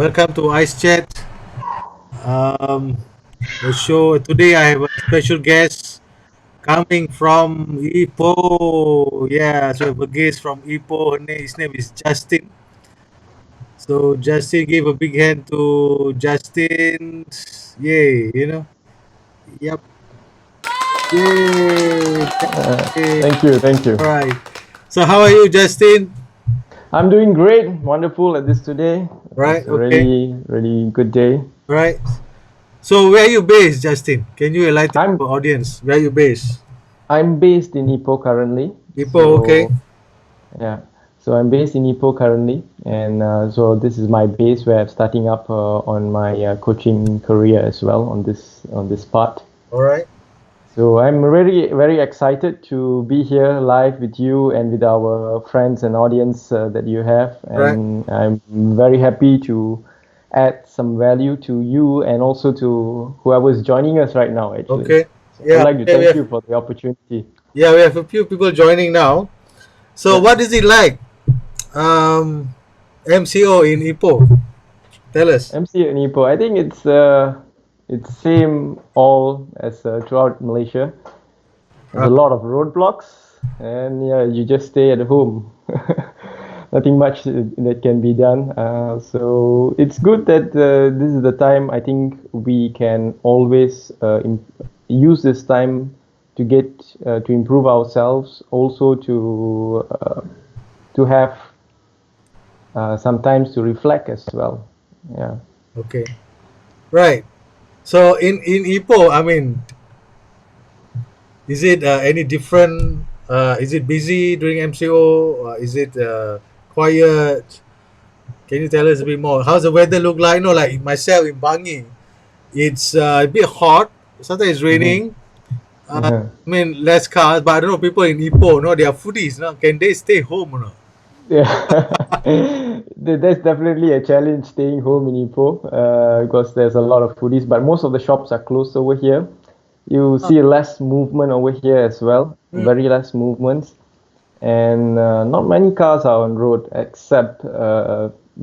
Welcome to Ice Chat. Um, the show today. I have a special guest coming from Ipoh. Yeah, so I have a guest from Ipoh. His name is Justin. So Justin, give a big hand to Justin. Yay! Yep. Yay! Justin. Thank you, thank you. All right. So how are you, Justin? I'm doing great, wonderful at this today. Right. It's a Okay. really good day. Right. So where are you based, Justin? Can you enlighten I'm the audience? Where are you based? I'm based in Ipoh currently. Ipoh. Okay. Yeah, so I'm based in Ipoh currently, and so this is my base where I'm starting up on my coaching career as well on this part. All right. So I'm very excited to be here live with you and with our friends and audience that you have, Right. and I'm very happy to add some value to you and also to whoever is joining us right now. Actually, Okay. so I'd Yeah. like to Okay. thank you for the opportunity. We have a few people joining now. So Yeah, what is it like? MCO in Ipoh. Tell us. MC and Ipoh. I think it's same all as throughout Malaysia. There's a Okay. lot of roadblocks, and yeah, you just stay at home. Nothing much that can be done. So it's good that this is the time. I think we can always use this time to get to improve ourselves. Also to have sometimes to reflect as well. Yeah. Okay. Right. So in Ipoh, I mean, is it any different? Is it busy during MCO? Is it quiet? Can you tell us a bit more? How's the weather look like? No, like myself in Bangi, it's a bit hot. Sometimes it's Mhm. raining. Uh-huh. I mean, less cars, but I don't know, people in Ipoh, no, they are foodies, no? Can they stay home or not? Yeah, that's definitely a challenge staying home in Ipoh because there's a lot of foodies, but most of the shops are closed over here. You Ah, see less movement over here as well, mm, very less movements, and not many cars are on road except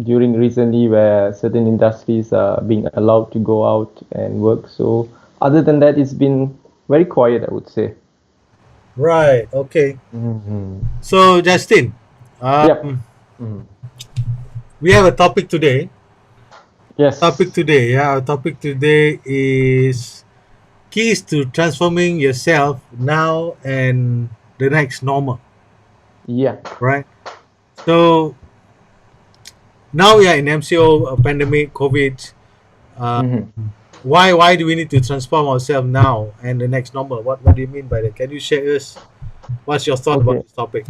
during recently where certain industries are being allowed to go out and work. So other than that, it's been very quiet, I would say. right, okay. Hmm. So, Justin, Yep. um, Mhm. we have a topic today. Yes. Our topic today is keys to transforming yourself now and the next normal, Yeah. right? So, now we are in MCO, pandemic, COVID. Uh, Hmm. why do we need to transform ourselves now and the next normal? What do you mean by that? Can you share us what's your thought about Okay. this topic?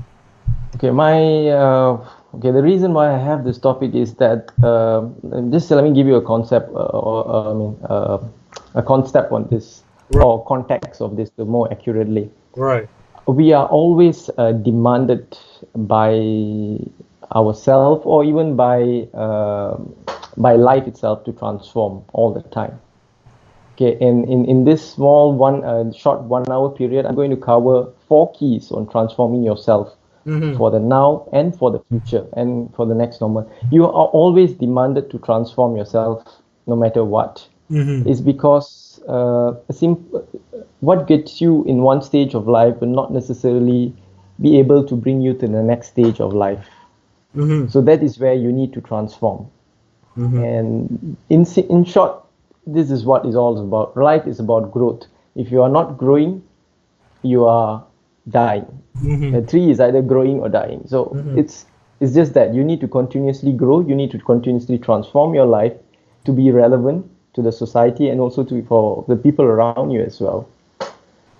Okay, okay. The reason why I have this topic is that just let me give you a concept, or a concept on this, Right, or context of this, more accurately. right. We are always demanded by ourselves, or even by life itself, to transform all the time. Okay, in this small short 1 hour period, I'm going to cover four keys on transforming yourself Mm-hmm. for the now and for the future and for the next normal. You are always demanded to transform yourself no matter what. Mm-hmm. It's because what gets you in one stage of life will not necessarily be able to bring you to the next stage of life. Mm-hmm. So that is where you need to transform. Mm-hmm. And in short, this is what is all about. Life is about growth. If you are not growing, you are dying. Mm-hmm. A tree is either growing or dying. So Mm-hmm. it's just that you need to continuously grow. You need to continuously transform your life to be relevant to the society and also to for the people around you as well.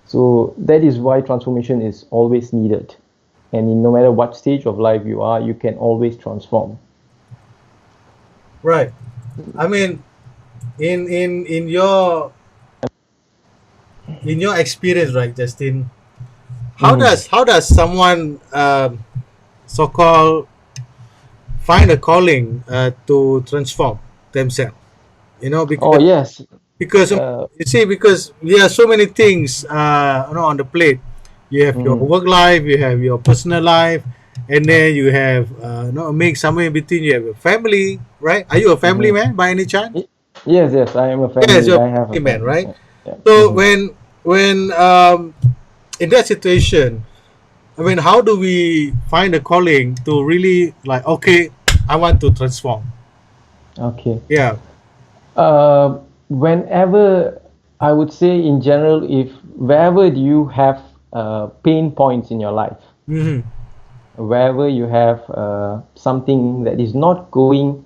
So that is why transformation is always needed. And no matter what stage of life you are, you can always transform. Right. I mean, in your experience, right, Justin? How Mhm. does someone so called find a calling to transform themselves? Oh, Because yes. because Uh, you see, because we have so many things on the plate. You have your mhm. work life, you have your personal life, and then you have no, a mix somewhere in between. You have a family, right? Are you a family Mm-hmm. man by any chance? Yes, yes, I am a Yes, family. you're a I have a family man, family. right? Yeah. Yeah. So Mm-hmm. when in that situation, I mean, how do we find a calling to really like, okay, I want to transform? Okay. Yeah. Whenever I would say in general, if wherever do you have pain points in your life, Mm-hmm. wherever you have something that is not going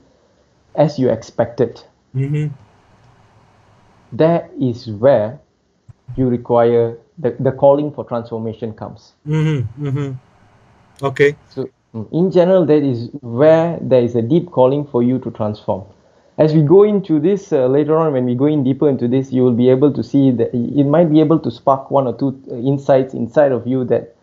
as you expected, Mm-hmm. that is where you require the calling for transformation comes. Mm-hmm. Mm-hmm. Okay. So, in general, that is where there is a deep calling for you to transform. As we go into this later on, when we go in deeper into this, you will be able to see that it might be able to spark one or two insights inside of you that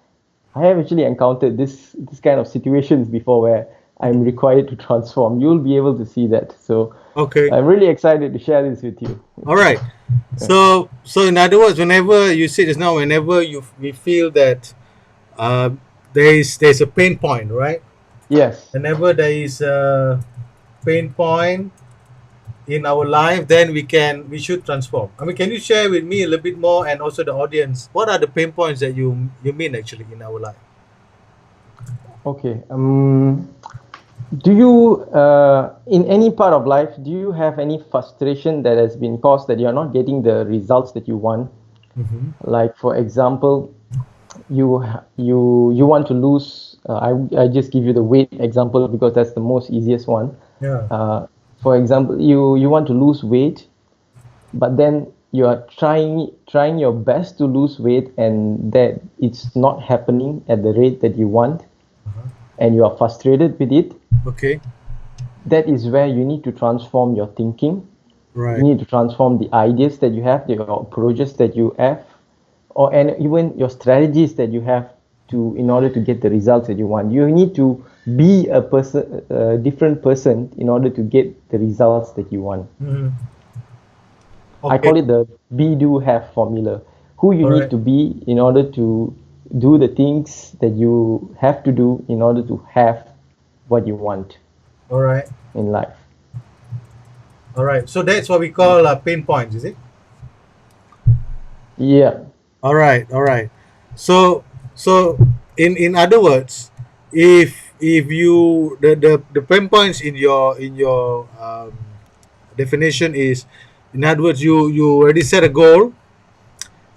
I have actually encountered this kind of situations before where I'm required to transform. You'll be able to see that. So, Okay. I'm really excited to share this with you. All right. So in other words, whenever you say just now, whenever you we feel that uh, there's a pain point, right? Yes. Whenever there is a pain point in our life, then we should transform. I mean, can you share with me a little bit more and also the audience? What are the pain points that you mean actually in our life? Okay. Do you, in any part of life, do you have any frustration that has been caused that you're not getting the results that you want? Mm-hmm. Like, for example, you want to lose. I just give you the weight example because that's the most easiest one. Yeah. Uh, for example, you want to lose weight, but then you are trying your best to lose weight, and that it's not happening at the rate that you want, Uh-huh. and you are frustrated with it. Okay. That is where you need to transform your thinking. You Right. need to transform the ideas that you have, your approaches that you have, or and even your strategies that you have to in order to get the results that you want. You need to be a different person in order to get the results that you want. Mm-hmm. I Okay. call it the be do have formula. Who you All need right. to be in order to do the things that you have to do in order to have what you want All right. in life. All right. So that's what we call pain points, is it? Yeah. All right. All right. So so in other words, if you the pain points in your definition is, in other words, you already set a goal,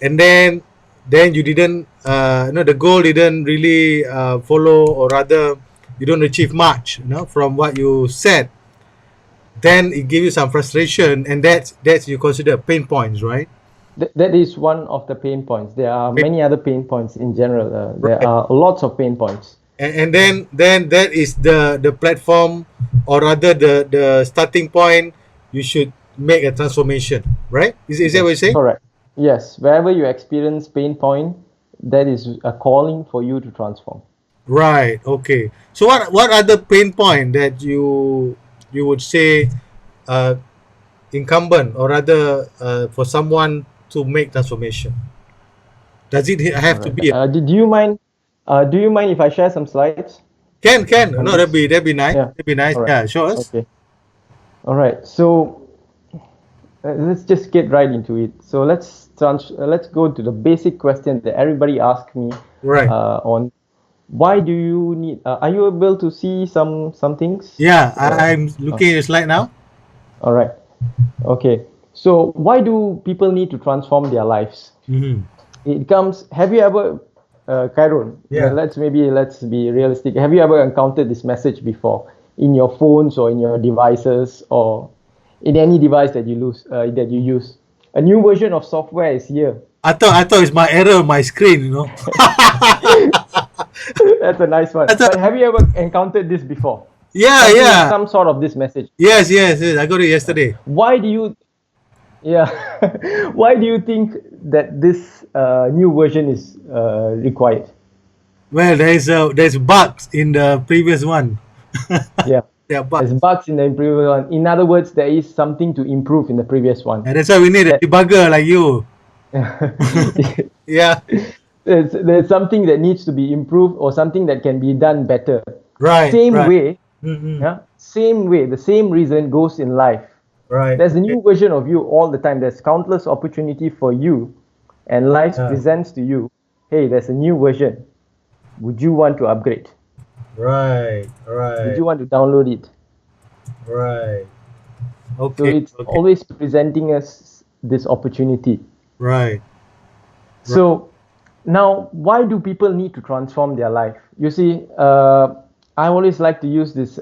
and then you didn't no, the goal didn't really follow, or rather you don't achieve much, from what you said. Then it gives you some frustration, and that's you consider pain points, right? That is one of the pain points. There are Pain- many other pain points in general. There right. are lots of pain points. And then that is the platform, or rather the starting point. You should make a transformation, right? Is that what Yes, you say? correct. Yes, wherever you experience pain point, that is a calling for you to transform. Right. Okay. So what are the pain point that you would say uh, incumbent, or rather for someone to make transformation? Does it All have to right. be Do you mind? Do you mind if I share some slides can on no, this? that'd be nice, Yeah. All right. yeah, show us. Okay. All right. So let's just get right into it. So let's go to the basic question that everybody asks me Right. on why do you need? Are you able to see some things? Yeah, Uh, I'm oh, looking at your slide now. all right. Okay. So why do people need to transform their lives? Mm-hmm. It comes. Have you ever, Kairon? Yeah. Let's be realistic. Have you ever encountered this message before in your phones or in your devices or in any device that you use? A new version of software is here. I thought it's my error on my screen. That's a nice one. I thought, But have you ever encountered this before? yeah, Something, yeah. some sort of this message. Yes, I got it Yeah. yesterday. Why do you? Yeah. Why do you think that this new version is required? Well, there's bugs in the previous one. Yeah. There are There's bugs. bugs in the previous one. In other words, there is something to improve in the previous one. And that's why we need a That debugger like you. Yeah. there's something that needs to be improved or something that can be done better. Right, Same right. way, Mm-hmm. yeah, same way, the same reason goes in life. Right. There's a Okay. new version of you all the time. There's countless opportunity for you, and life Yeah. presents to you, hey, there's a new version. Would you want to upgrade? Right, Would right, you want to download it? right. So Okay, it's okay. always presenting us this opportunity. Right, right. So now, why do people need to transform their life? You see, I always like to use this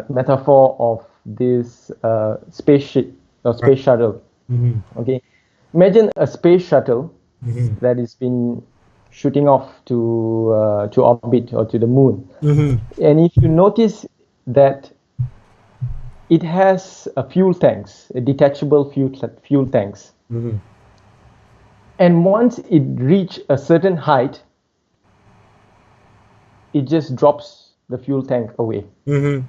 metaphor of this spaceship or Right. space shuttle. Mm-hmm. Okay, imagine a space shuttle Mm-hmm. that is been shooting off to orbit or to the moon, Mm-hmm. and if you notice that it has a fuel tanks, a detachable fuel tanks, Mm-hmm. and once it reach a certain height, it just drops the fuel tank away. Mm-hmm.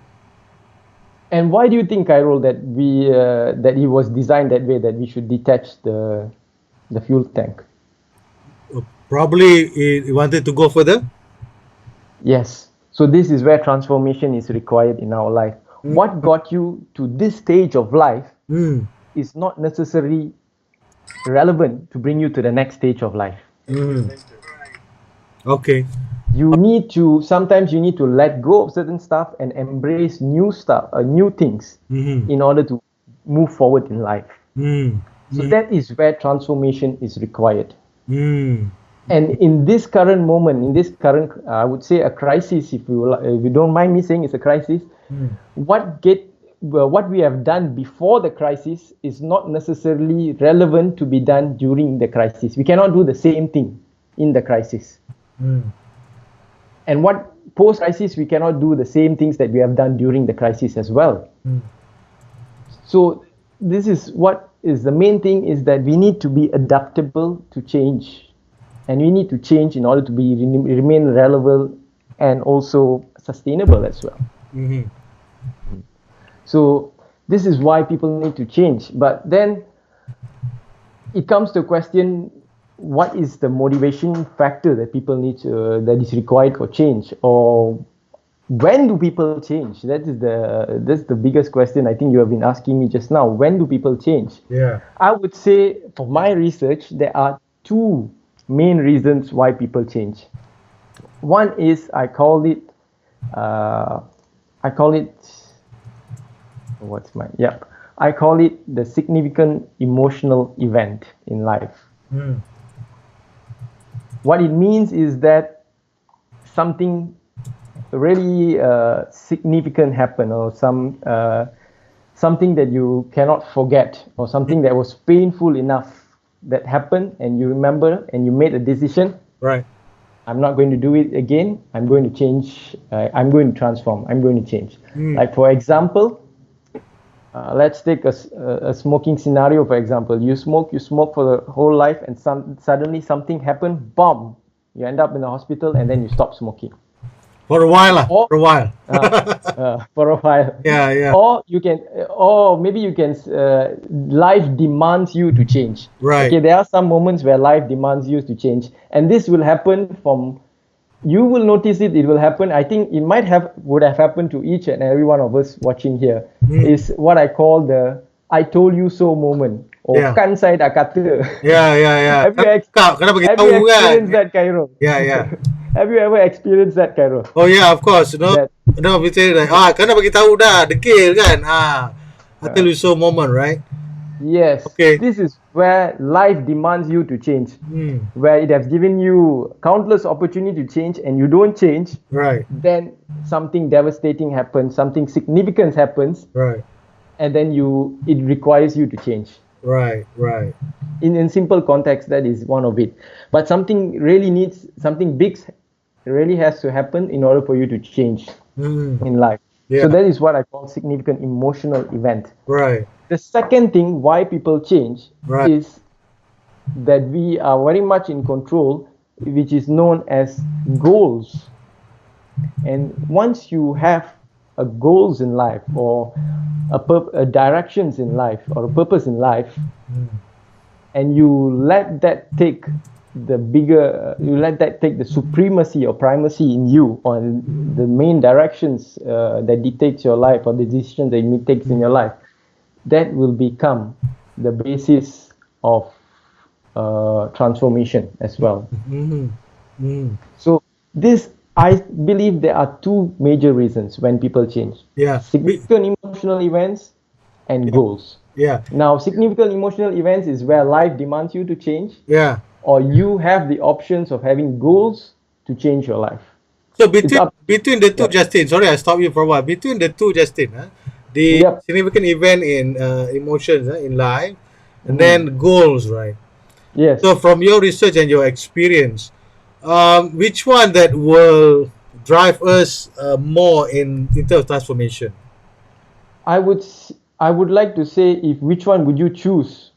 And why do you think, Kyrol, that it was designed that way, that we should detach the fuel tank? Probably he wanted to go further. Yes. So this is where transformation is required in our life. What got you to this stage of life Mm. is not necessarily relevant to bring you to the next stage of life. Mm. Okay. Sometimes you need to let go of certain stuff and embrace new stuff, new things, Mm-hmm. in order to move forward in life. Mm. So that is where transformation is required. Mm. And in this current moment, in this current, I would say a crisis, if you don't mind me saying it's a crisis, Mm. what we have done before the crisis is not necessarily relevant to be done during the crisis. We cannot do the same thing in the crisis. Mm. And what post-crisis, we cannot do the same things that we have done during the crisis as well. Mm. So this is what is the main thing, is that we need to be adaptable to change. And we need to change in order to remain relevant and also sustainable as well. Mm-hmm. So this is why people need to change. But then it comes to a question, what is the motivation factor that people need to, that is required for change? Or when do people change? That's the biggest question I think you have been asking me just now. When do people change? Yeah. I would say, for my research, there are two main reasons why people change. One is, I call it the significant emotional event in life. Mm. What it means is that something really significant happened, or something that you cannot forget, or something that was painful enough that happened, and you remember and you made a decision. Right. I'm not going to do it again. I'm going to change. I'm going to transform. I'm going to change. Mm. Like, for example, let's take a smoking scenario. For example, you smoke for the whole life, and suddenly something happened. Bomb! You end up in the hospital, and then you stop smoking. For a while, Or for a while. for a while. Yeah, yeah. Or maybe you can. Life demands you to change. Right. Okay, there are some moments where life demands you to change, and this will happen from. You will notice it. It will happen. I think it would have happened to each and every one of us watching here. Mm. Is what I call the "I told you so" moment, or Yeah. kan saya dah kata. Yeah, yeah, yeah. Have you Kau kena bagi have tahu you kan? experienced that, Cairo? Yeah, yeah. Have you ever experienced that, Cairo? Oh yeah, of course. That We say like, kena bagi tahu dah, degil kan? I tell you so moment, right? Yes, Okay. this is where life demands you to change, Mm. where it has given you countless opportunity to change, and you don't change, Right, then something devastating happens, something significant happens, right, and then it requires you to change. right, right. In simple context, that is one of it. But something big really has to happen in order for you to change Mm. in life. Yeah. So that is what I call significant emotional event. Right, The second thing why people change right. is that we are very much in control, which is known as goals. And once you have a goals in life, or a directions in life, or a purpose in life, Mm. and you let that take the bigger, you let that take the supremacy or primacy in you on the main directions that dictates your life or the decisions that it takes in your life, that will become the basis of transformation as well. So this, I believe there are two major reasons when people change. Yeah. Significant emotional events and goals. Yeah. Now, significant emotional events is where life demands you to change, Yeah. or you have the options of having goals to change your life. So It's up. between the two, Yep. Justin. Sorry, I stopped you for a while. Between the two, Justin, the Yep. significant event in emotions in life, and Mhm. then goals, right? So Yes. from your research and your experience, which one that will drive us more in terms of transformation? I would I would like to say, if which one would you choose?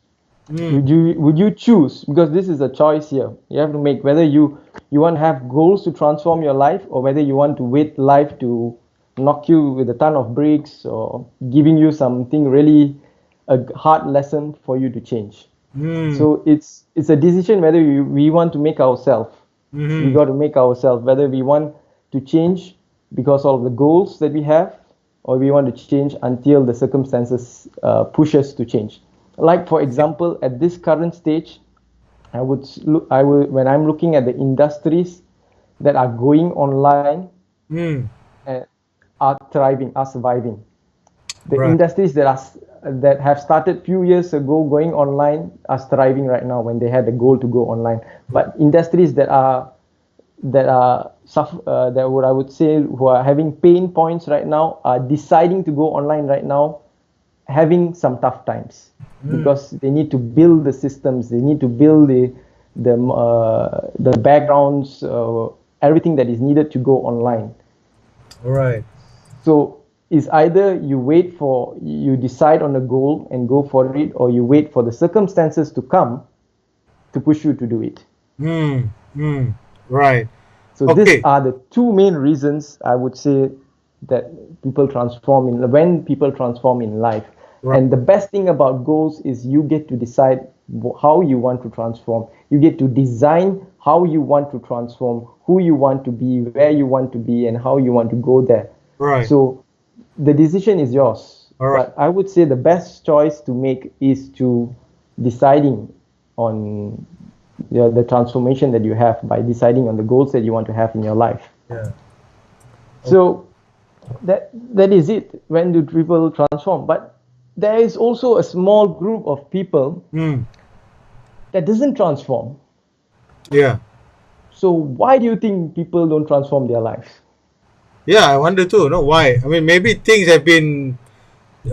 Mm. Would you choose, because this is a choice here. You have to make whether you want to have goals to transform your life, or whether you want to wait life to knock you with a ton of bricks, or giving you something really a hard lesson for you to change. Mm. So it's a decision whether we want to make ourselves. We Mm-hmm. got to make ourselves whether we want to change because of the goals that we have, or we want to change until the circumstances push us to change. Like for example, at this current stage, I will when I'm looking at the industries that are going online Mm. and are thriving, are surviving. The Right. industries that have started few years ago going online are thriving right now when they had the goal to go online. But industries that what I would say who are having pain points right now are deciding to go online right now, having some tough times Mm. because they need to build the systems, they need to build the backgrounds, everything that is needed to go online. All right. So it's either you decide on a goal and go for it, or you wait for the circumstances to come to push you to do it. Mm. Mm. Right. So these Okay. are the two main reasons I would say that when people transform in life. Right. And the best thing about goals is you get to decide how you want to transform. You get to design how you want to transform, who you want to be, where you want to be, and how you want to go there. Right. So the decision is yours. All right. But I would say the best choice to make is to deciding on the transformation that you have by deciding on the goals that you want to have in your life. Yeah. Okay. So that is it. When do people transform? But there is also a small group of people Mm. that doesn't transform. Yeah. So why do you think people don't transform their lives? Yeah. I wonder too. No, why? I mean, maybe things have been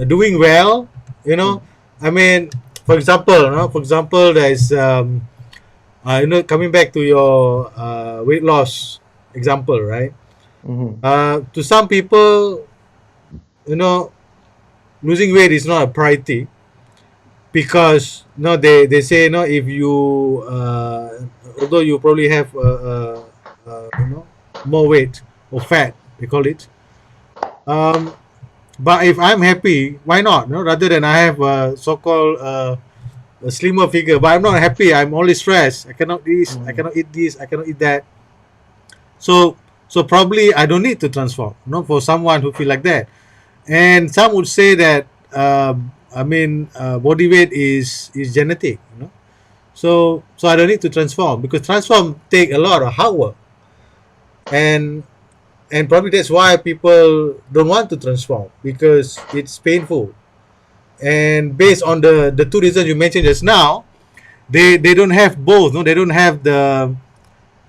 doing well. You Mm. know, I mean, for example, no, for example, there's coming back to your weight loss example, right? Mhm. To some people, you know, losing weight is not a priority because no, they say no, if you although you probably have more weight or fat, they call it. Um, but if I'm happy, why not? No, rather than I have a so-called a slimmer figure, but I'm not happy. I'm only stressed. I cannot this. I Mhm. cannot eat this. I cannot eat that. So probably I don't need to transform. No, for someone who feel like that. And some would say that body weight is genetic. So I don't need to transform because transform take a lot of hard work, and probably that's why people don't want to transform because it's painful. And based on the two reasons you mentioned just now, they don't have both. No, they don't have the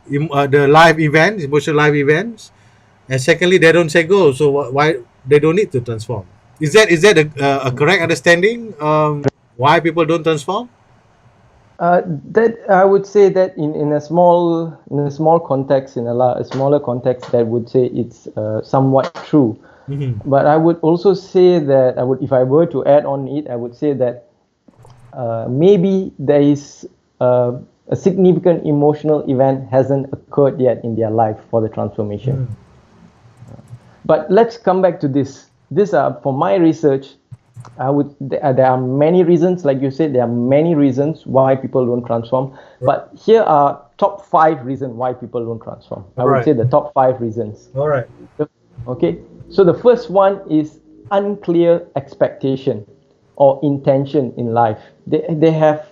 live events, emotional live events, and secondly, they don't say go. So why they don't need to transform? Is that a correct understanding? Why people don't transform? That I would say that in a small context, a smaller context, that would say it's somewhat true. Mm-hmm. But I would also say that if I were to add on it, I would say that maybe there is a significant emotional event hasn't occurred yet in their life for the transformation. Mm. But let's come back to this. These are for my research. There are many reasons, like you said, there are many reasons why people don't transform. But here are top five reasons why people don't transform. I All would right. say the top five reasons. All right. The- Okay, so the first one is unclear expectation or intention in life. They have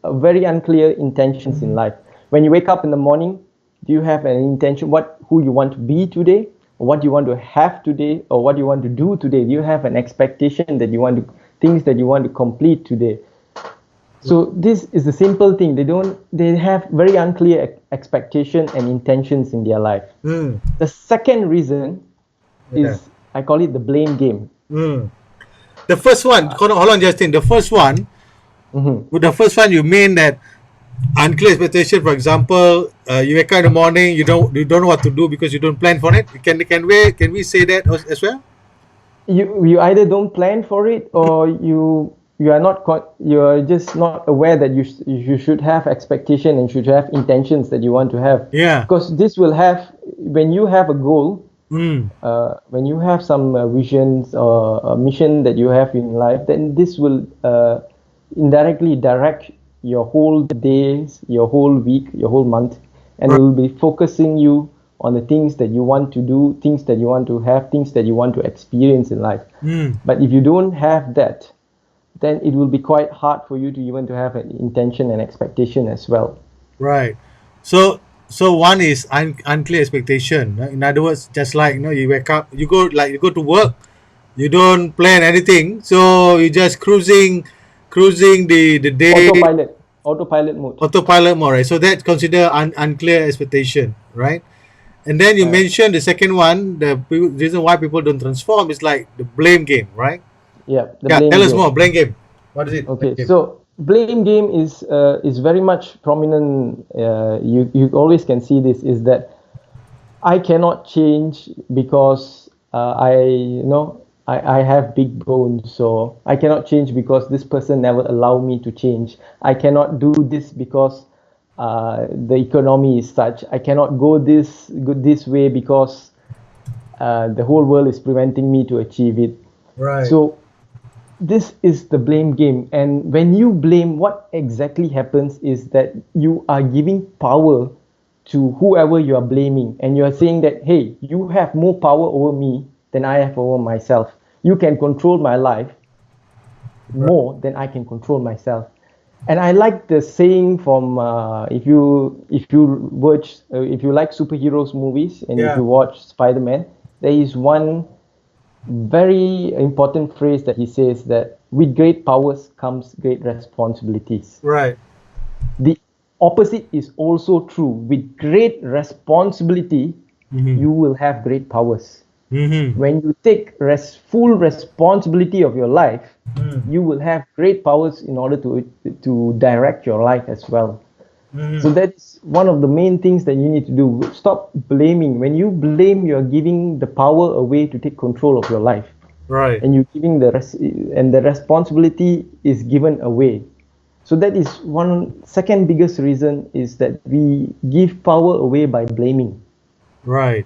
very unclear intentions in life. When you wake up in the morning, do you have an intention who you want to be today, or what you want to have today, or what you want to do today? Do you have an expectation that you want to things that you want to complete today? So this is a simple thing. They have very unclear expectation and intentions in their life. Mm. The second reason Yeah. is, I call it the blame game. Mm. The first one, hold on, Justin. The first one, Mhm. with the first one, you mean that unclear expectation. For example, you wake up in the morning, you don't know what to do because you don't plan for it. Can we say that as well? You either don't plan for it, or you are not you are just not aware that you should have expectation and should have intentions that you want to have, Yeah. because this will have, when you have a goal, Mm. when you have some visions or a mission that you have in life, then this will indirectly direct your whole days, your whole week, your whole month, and it Right. will be focusing you on the things that you want to do, things that you want to have, things that you want to experience in life. Mm. But if you don't have that, then it will be quite hard for you to even to have an intention and expectation as well. Right. So one is unclear expectation. In other words, just like you wake up, you go to work, you don't plan anything, so you just cruising the day, Autopilot mode. autopilot mode, right? So that's considered unclear expectation, right? And then you uh, mentioned the second one, the reason why people don't transform is like the blame game, right? yeah, the Yeah, tell blame us game. more. Blame game. What is it? Blame Okay, game. so blame game is very much prominent. You always can see this, is that I cannot change because I have big bones, so I cannot change because this person never allowed me to change. I cannot do this because the economy is such. I cannot go this way because the whole world is preventing me to achieve it. Right. So this is the blame game. And when you blame, what exactly happens is that you are giving power to whoever you are blaming, and you are saying that, hey, you have more power over me than I have over myself. You can control my life Right. more than I can control myself. And I like the saying from, if you like superheroes movies, and if Yeah. you watch Spider-Man, there is one very important phrase that he says, that with great powers comes great responsibilities. Right. The opposite is also true. With great responsibility, Mm-hmm. you will have great powers. Mm-hmm. When you take full responsibility of your life, Mm-hmm. you will have great powers in order to direct your life as well. So Mm-hmm. that's one of the main things that you need to do. Stop blaming. When you blame, you're giving the power away to take control of your life, Right. and you're giving and the responsibility is given away. So that is one second biggest reason, is that we give power away by blaming, Right.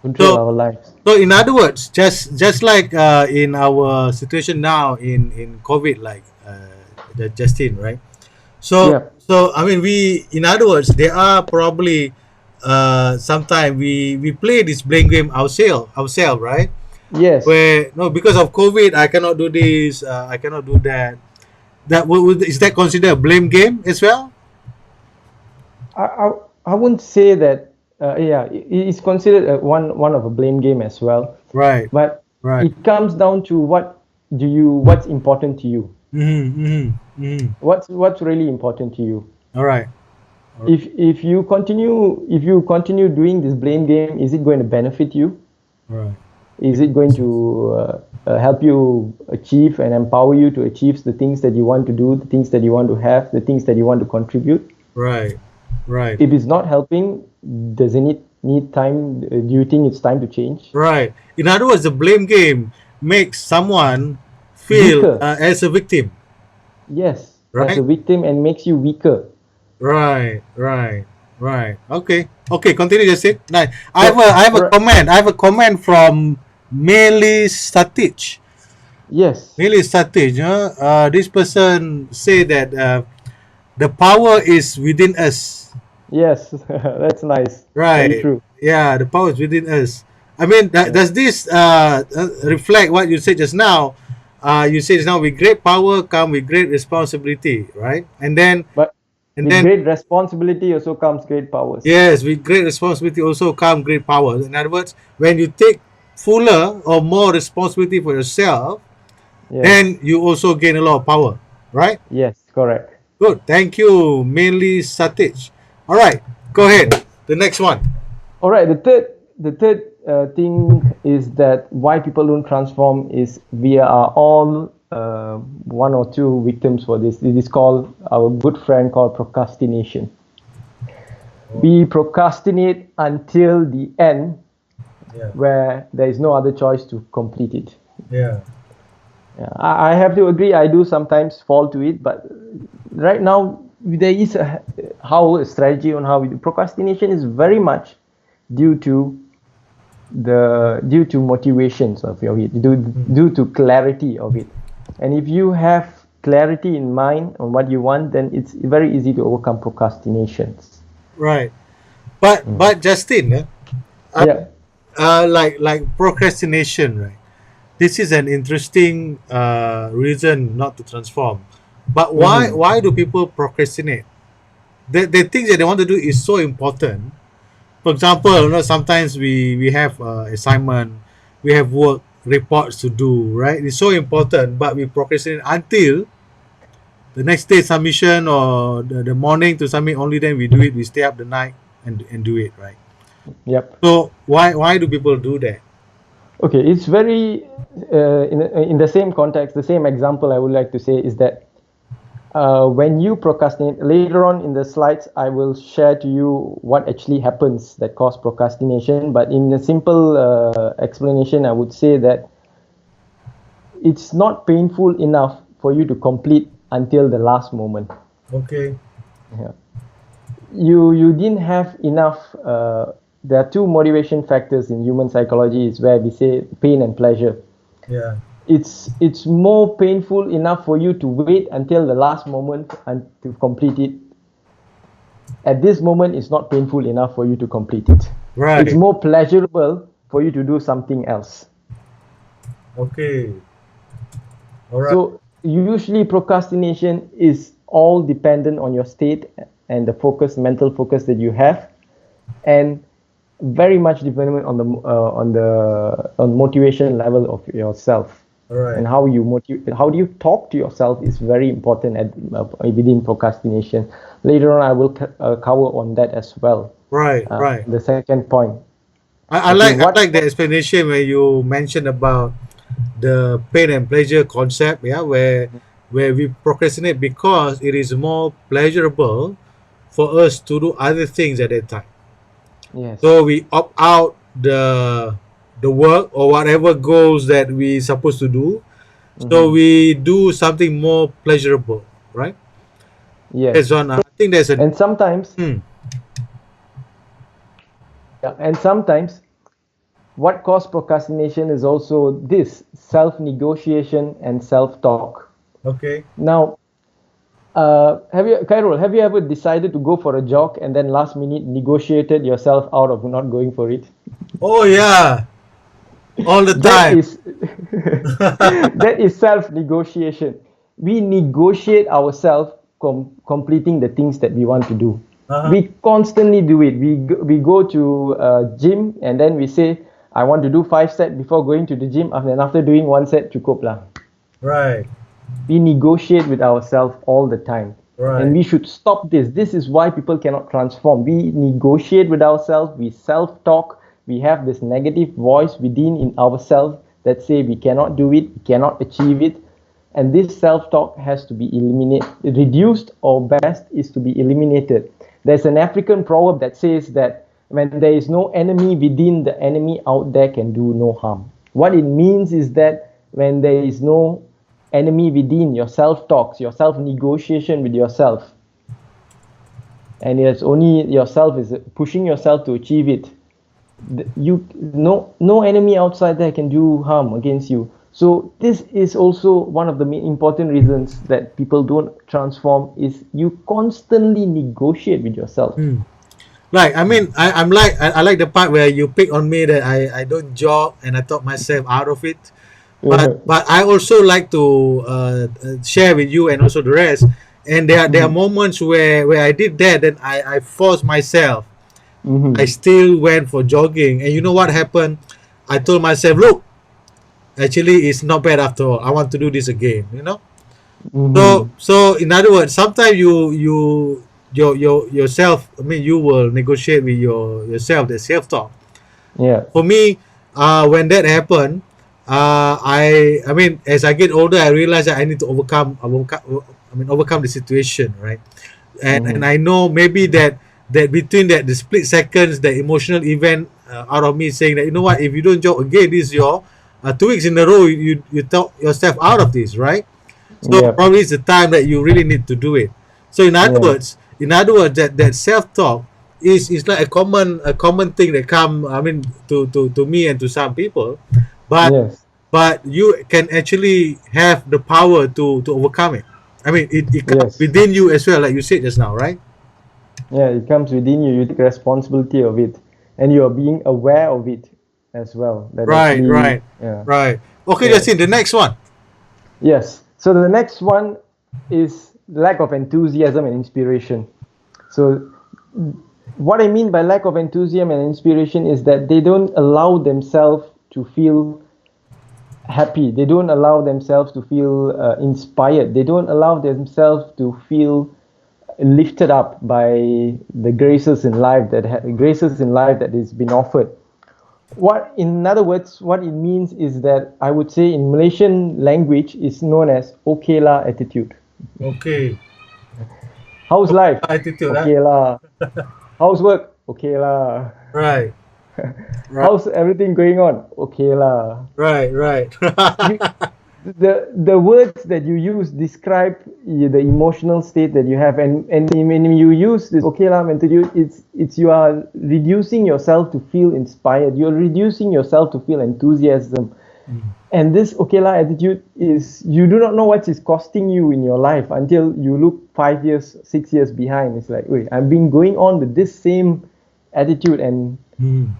control So our lives. so in other words, just like in our situation now in COVID, like the Justin, right? So Yeah. so I mean, in other words, there are probably sometimes we play this blame game ourselves, right? Yes. Where no, because of COVID, I cannot do this, I cannot do that. Is that considered a blame game as well? I, I, I wouldn't say that. Yeah, it's considered one of a blame game as well. Right. But Right. it comes down to what's important to you. Mm-hmm, mm-hmm, mm-hmm. What's really important to you. All right. All If you continue doing this blame game, is it going to benefit you? right. Is it going to help you achieve and empower you to achieve the things that you want to do, the things that you want to have, the things that you want to contribute? Right. Right. If it's not helping, does it need time? Do you think it's time to change? Right. In other words, the blame game makes someone feel Weaker. as a victim. Yes, as a Right. victim, and makes you weaker. Right. Right. Right. Okay. Okay. Continue, Justin. Nice. I have So, a I have a comment. I have a comment from Meili Statich. Yes. Really started, this person say that the power is within us. Yes. That's nice. Very Right. true. Yeah, the power is within us. I mean, Yeah. does this reflect what you said just now? You said just now, with great power come with great responsibility, right? But And with then, great responsibility also comes great powers. yes, with great responsibility also come great power. In other words, when you take fuller or more responsibility for yourself, then Yes. you also gain a lot of power, right? Yes, correct. Good. Thank you, mainly Satich. All right, go ahead. Yes. The next one. All right. The third thing is that why people don't transform is we are all one or two victims for this. It is called our good friend called procrastination. We procrastinate until the end, Yeah, where there is no other choice to complete it. yeah, Yeah, I have to agree. I do sometimes fall to it, but right now there is a strategy on how we do. Procrastination is very much due to due to motivations of it, due to clarity of it. And if you have clarity in mind on what you want, then it's very easy to overcome procrastinations. right. But Justin, uh, Yeah. like procrastination, right? This is an interesting reason not to transform. But Mm-hmm. why do people procrastinate? The things that they want to do is so important. For example, sometimes we have assignment, we have work reports to do, right? It's so important, but we procrastinate until the next day submission or the morning to submit. Only then we do it. We stay up the night and do it, right? Yep. So why do people do that? Okay, it's very in the same context, the same example I would like to say is that when you procrastinate, later on in the slides, I will share to you what actually happens that cause procrastination. But in a simple explanation, I would say that it's not painful enough for you to complete until the last moment. Okay. Yeah. You didn't have enough. There are two motivation factors in human psychology, is where we say pain and pleasure. Yeah. It's more painful enough for you to wait until the last moment and to complete it. At this moment, it's not painful enough for you to complete it. It's Right. more pleasurable for you to do something else. Okay. All right. So usually procrastination is all dependent on your state and the mental focus that you have, and very much dependent on the motivation level of yourself. All right. And how do you talk to yourself is very important within procrastination. Later on I will cover on that as well. Right. Right. The second point. I Okay, like I what like the explanation where you mentioned about the pain and pleasure concept. Yeah, where we procrastinate because it is more pleasurable for us to do other things at that time. So yes. we opt out the work or whatever goals that we supposed to do. So Hmm. we do something more pleasurable, right? That's Yes. one. I think there's a And sometimes, hmm, yeah, and sometimes what causes procrastination is also this self negotiation and self talk. okay. Now, Khairul, have you ever decided to go for a jog and then last minute negotiated yourself out of not going for it? Oh yeah, all the That time. is that is self negotiation. We negotiate ourselves completing the things that we want to do. Uh-huh. We constantly do it. We go to gym and then we say, I want to do 5 sets before going to the gym, and after doing 1 set cukup lah. Right. We negotiate with ourselves all the time, and Right. we should stop this. This is why people cannot transform. We negotiate with ourselves, we self-talk, we have this negative voice within in ourselves that say we cannot do it, we cannot achieve it, and this self-talk has to be eliminated, reduced, or best is to be eliminated. There's an African proverb that says that when there is no enemy within, the enemy out there can do no harm. What it means is that when there is no enemy within, your self-talks, your self-negotiation with yourself, and it's only yourself is pushing yourself to achieve it, you no enemy outside there can do harm against you. So this is also one of the important reasons that people don't transform is you constantly negotiate with yourself. Right. I mean, I like the part where you pick on me that I don't jog and I talk myself out of it. But I also like to share with you and also the rest. And there are Mhm. moments where I did that and I forced myself. I Mhm. still went for jogging. And you know what happened? I told myself, look, actually it's not bad after all. I want to do this again, you know? So Mhm. so in other words, sometimes yourself, I mean you will negotiate with yourself, the self talk. Yeah. For me, when that happened, I mean, as I get older, I realize that I need to overcome the situation, right? And Mhm. I know maybe that between that the split seconds, the emotional event out of me saying that you know what, if you don't jog again, this is your 2 weeks in a row, you talk yourself out of this, right? So Yep. probably it's the time that you really need to do it. So Yes. in other words, that self talk is not a common thing that come. I mean, to me and to some people, but Yes. you can actually have the power to overcome it. I mean, it comes Yes. within you as well, like you said just now, right? Yeah, it comes within you. You take responsibility of it, and you are being aware of it as well. That Right, actually, right, yeah. right. Okay, So Justin, the next one. yes. So the next one is lack of enthusiasm and inspiration. So what I mean by lack of enthusiasm and inspiration is that they don't allow themselves to feel happy. They don't allow themselves to feel inspired. They don't allow themselves to feel lifted up by the graces in life graces in life that is been offered. What, in other words, what it means is that I would say in Malaysian language is known as okay lah attitude. Okay. How's life? Attitude, huh? Okay lah. How's work? Okay lah. Right, right, How's everything going on? Okay lah. right, right. You, the words that you use describe the emotional state that you have, and when you use this okay lah attitude, it's you are reducing yourself to feel inspired, you're reducing yourself to feel enthusiasm. And this okay lah attitude is you do not know what is costing you in your life until you look 5 years 6 years behind. It's like, wait, I've been going on with this same attitude, and Mm.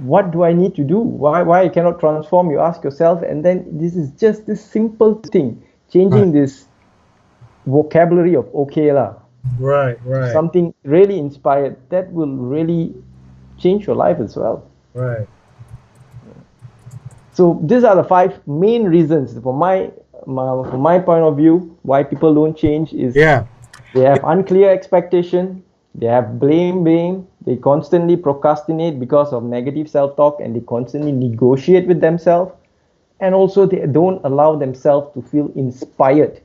what do I need to do? Why I cannot transform? You ask yourself, and then this is just this simple thing, Right, changing this vocabulary of okay lah right, to right, something really inspired that will really change your life as well. right. So these are the five main reasons from my point of view why people don't change is Yeah. they have unclear expectation, they have blame game, they constantly procrastinate because of negative self-talk, and they constantly negotiate with themselves, and also they don't allow themselves to feel inspired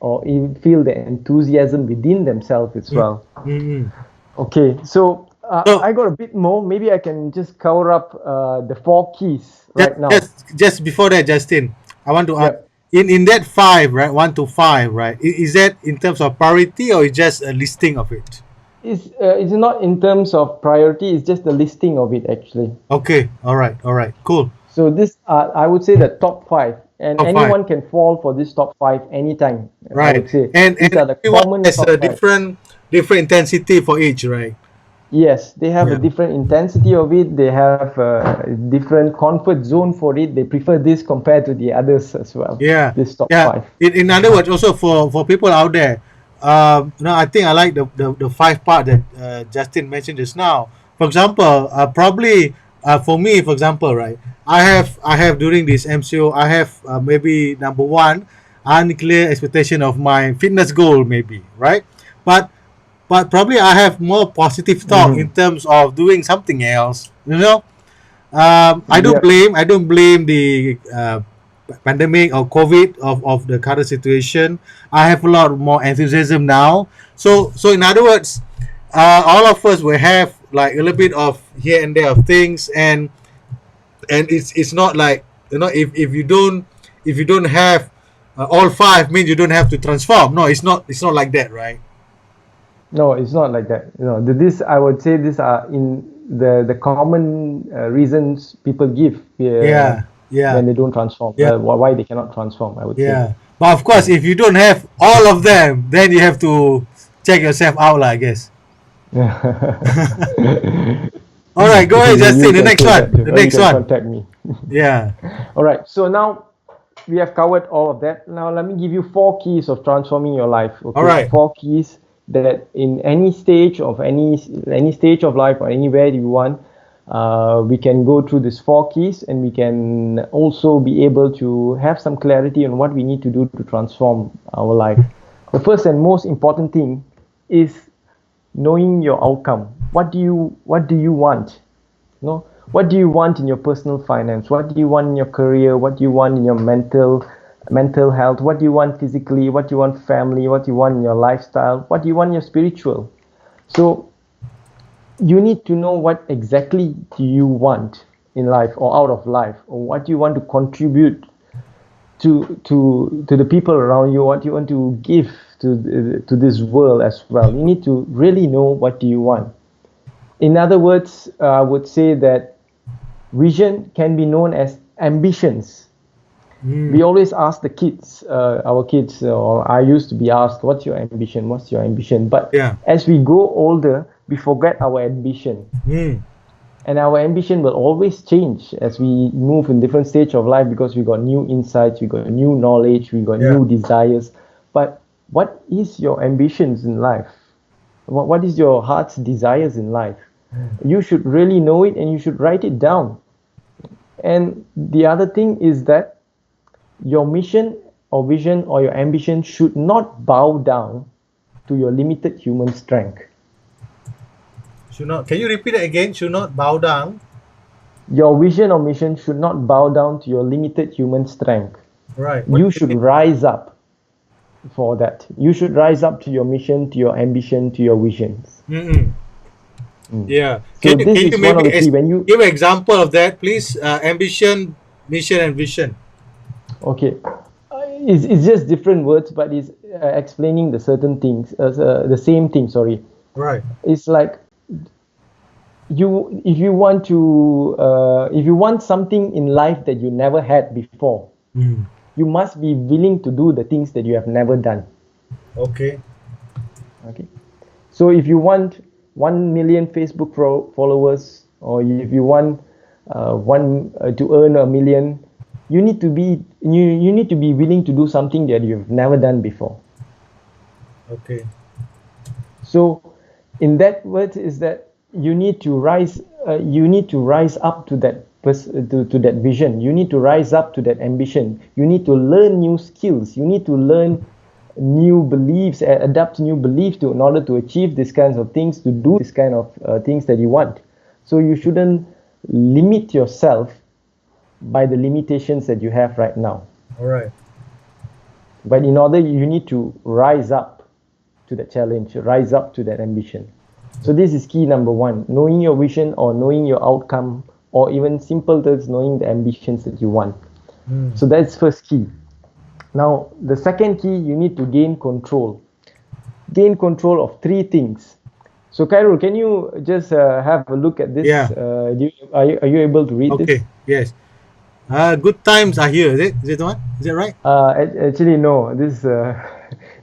or even feel the enthusiasm within themselves as Mm, well. mm, mm. Okay, so So I got a bit more. Maybe I can just cover up the four keys just right now. just just before that, Justin, I want to ask Yep. in that five, right? 1 to 5, right? Is that in terms of priority or is just a listing of it? It's not in terms of priority, it's just the listing of it actually. Okay. All right. Cool. So this I would say the top five, and Top five. anyone can fall for this top five anytime. I Right. would say these And are the everyone common has a top five. different intensity for each, right? Yes, they have a Yeah. different intensity of it. They have a different comfort zone for it. They prefer this compared to the others as well. Yeah, This top yeah. five. In other words, also for people out there, no, I think I like the five part that Justin mentioned just now. For example, probably for me, for example, right, I have during this MCO, I have maybe number one, unclear expectation of my fitness goal, maybe, right, but probably I have more positive thought in Mm-hmm. terms of doing something else, you know. Yep. I don't blame the pandemic or COVID of the current situation. I have a lot more enthusiasm now. So in other words, all of us will have like a little bit of here and there of things, and it's not like, you know, if you don't have all five means you don't have to transform. No, it's not like that, right? No, it's not like that. This I would say these are in the common reasons people give. Yeah. Yeah. when they don't transform. Yeah. Why they cannot transform, I would say. Yeah. But of course, if you don't have all of them, then you have to check yourself out, lah, I guess. All right, go ahead, You Justin. The can next say that one. too, The or you next can one. contact me. Yeah. All right. So now we have covered all of that. Now let me give you 4 keys of transforming your life. All Okay, right. 4 keys that in any stage of any stage of life or anywhere you want, we can go through these 4 keys, and we can also be able to have some clarity on what we need to do to transform our life. The first and most important thing is knowing your outcome. What do you want? No, what do you want in your personal finance? What do you want in your career? What do you want in your mental health? What do you want physically? What do you want family? What do you want in your lifestyle? What do you want in your spiritual? So you need to know what exactly do you want in life or out of life, or what do you want to contribute to the people around you, what you want to give to this world as well. You need to really know what do you want. In other words, I would say that vision can be known as ambitions. We always ask the kids, our kids, or I used to be asked, what's your ambition? What's your ambition? But Yeah. as we grow older, we forget our ambition. Mm. And our ambition will always change as we move in different stage of life, because we got new insights, we got new knowledge, we got Yeah. new desires. But what is your ambitions in life? What is your heart's desires in life? You should really know it, and you should write it down. And the other thing is that your mission or vision or your ambition should not bow down to your limited human strength. Should not. Can you repeat it again? Should not bow down. Your vision or mission should not bow down to your limited human strength. Right. You should rise up for that. You should rise up to your mission, to your ambition, to your visions. Mm-mm. Yeah. So Can you, this can you is one of maybe the key. When you give an example of that, please? Ambition, mission, and vision. okay, it's just different words, but it's explaining the certain things, the same thing. Sorry, Right. it's like if you want to if you want something in life that you never had before, Mm. you must be willing to do the things that you have never done. Okay. Okay, so if you want 1 million Facebook followers, or if you want to earn 1 million, you need to be willing to do something that you've never done before. Okay. So in that words is that you need to rise up to that to that vision. You need to rise up to that ambition. You need to learn new skills. You need to learn new beliefs, adapt new beliefs in order to achieve these kinds of things, to do this kind of things that you want. So you shouldn't limit yourself by the limitations that you have right now. All right. But in order, you need to rise up to that challenge, rise up to that ambition. So this is key number 1, knowing your vision or knowing your outcome, or even simple terms, knowing the ambitions that you want. So that's first key. Now, the second key, you need to gain control. Gain control of 3 things. So Khairul, can you just have a look at this? Yeah. Are you able to read this? Okay. Yes. Good times are here. Is it? Is it the one? Is it right? Actually, no. This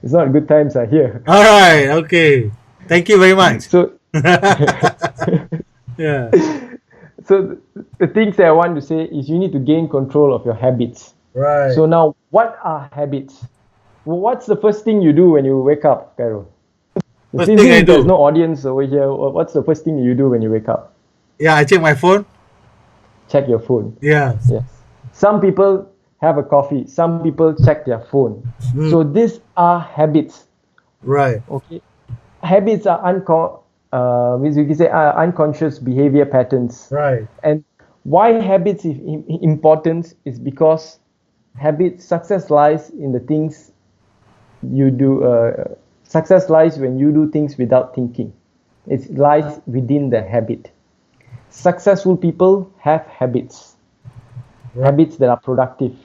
it's not good times are here. All right. Okay. Thank you very much. So, Yeah. so the things that I want to say is you need to gain control of your habits. Right. So now, what are habits? Well, what's the first thing you do when you wake up, Carol? First Since thing I there's do. no audience over here, what's the first thing you do when you wake up? Yeah, I check my phone. Check your phone. Yeah. Yes. Some people have a coffee. Some people check their phone. So these are habits. Right. Okay. Habits are we can say unconscious behavior patterns. Right. And why habits is important is because success lies in the things you do. Success lies when you do things without thinking. It lies within the habit. Successful people have habits. Right. Habits that are productive.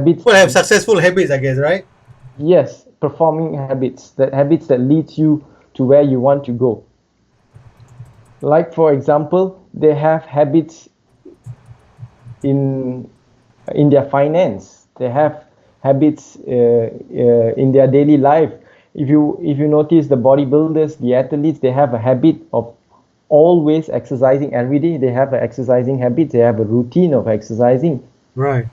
People have successful habits, I guess, right? Yes, performing habits that leads you to where you want to go. Like, for example, they have habits in their finance. They have habits in their daily life. If you notice the bodybuilders, the athletes, they have a habit of always exercising every day. They have an exercising habit. They have a routine of exercising. Right.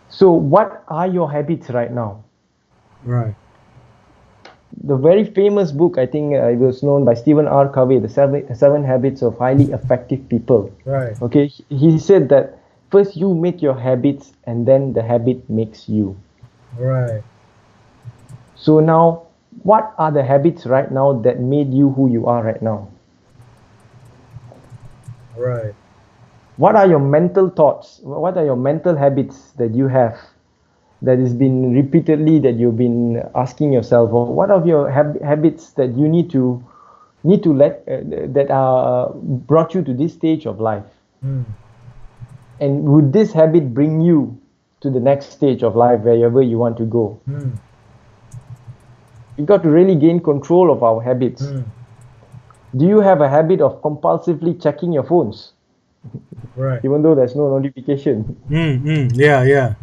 So what are your habits right now? Right. The very famous book, I think it was known by Stephen R. Covey, the seven Habits of Highly Effective People. Right. Okay, he said that first you make your habits and then the habit makes you. Right. So now, what are the habits right now that made you who you are right now? Right. What are your mental thoughts? What are your mental habits that you have that has been repeatedly that you've been asking yourself? Or what are your habits that you need to let that are brought you to this stage of life? Mm. And would this habit bring you to the next stage of life wherever you want to go? Mm. We've got to really gain control of our habits. Mm. Do you have a habit of compulsively checking your phones, Right. even though there's no notification? Yeah. Yeah.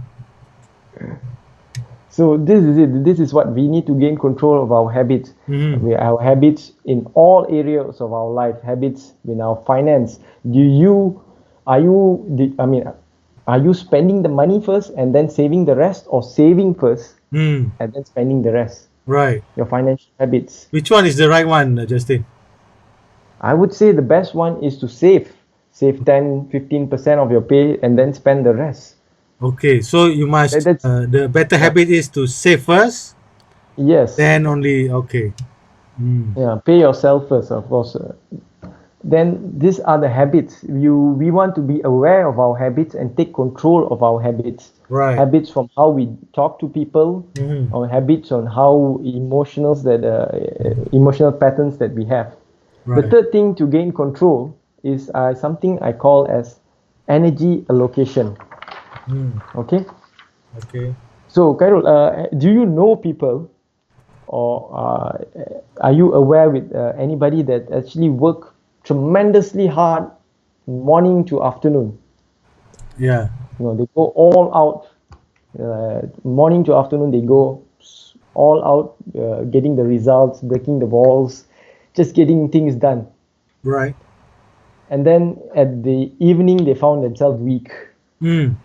So this is it. This is what we need to gain control of our habits. Mm-hmm. Our habits in all areas of our life. Habits in our finance. Are you spending the money first and then saving the rest, or saving first Mm. and then spending the rest? Right. Your financial habits. Which one is the right one, Justin? I would say the best one is to save. Save 10-15% of your pay and then spend the rest. Okay, so you must That's the better yeah. habit is to save first, Yes. then only okay. Mm. Yeah. Pay yourself first, of course. Then these are the habits. We want to be aware of our habits and take control of our habits. Right. Habits from how we talk to people, Mm-hmm. or habits on how emotional patterns that we have. The Right. third thing to gain control is something I call as energy allocation. Mm. Okay. Okay. So, Khairul, do you know people, or are you aware with anybody that actually work tremendously hard morning to afternoon? Yeah. They go all out, morning to afternoon. They go all out, getting the results, breaking the walls, just getting things done. Right. And then at the evening, they found themselves weak. Mm.